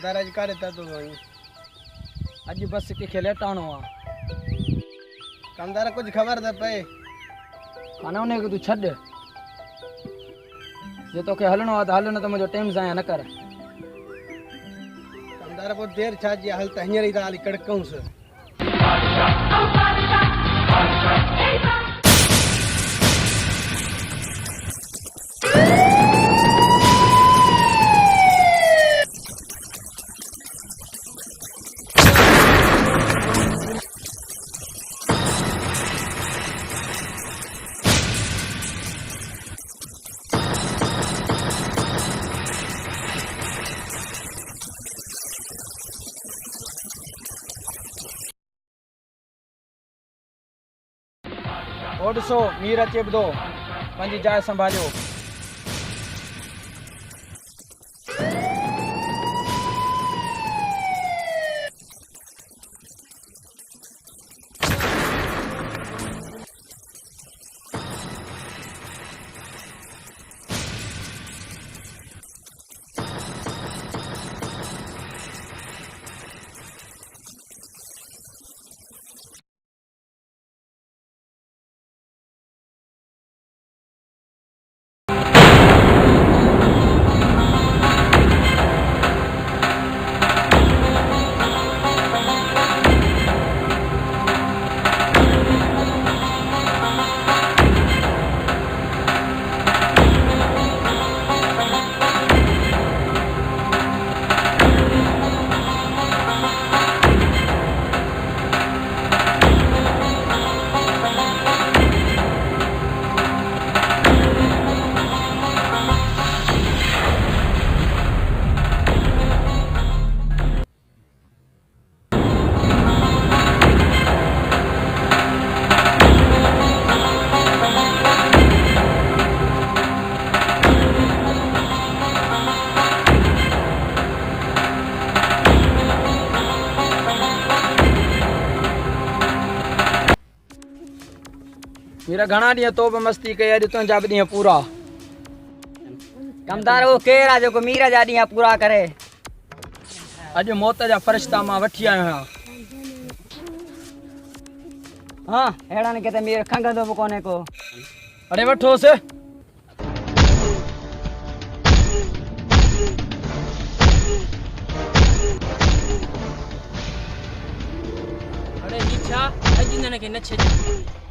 कमदार अज करे ता तो अज बस के खेले टाणो आ कमदार कुछ खबर दे पे खाना उन्हें तू छड़ जे तो के हलनो आ त हल न त मुझो टाइम जाया न कर कमदार को देर छा जी हल त हींअर ई त हाली कड़कऊं से ओड सो मीर अचे दो पंहिंजी जाइ संभालियो मीरा घणा ॾींहं तो बि मस्ती कई अॼु तुंहिंजा बि ॾींहं पूरा कमदार वो केर आहे जेको मीरा जा ॾींहं पूरा करे अॼु मौत जा फ़रिश्ता मां वठी आयो आहियां हाँ अहिड़नि खे त मीर खंघंदो बि कोन्हे को अरे वठोसि अरे ही छा अॼु हिननि खे न छॾ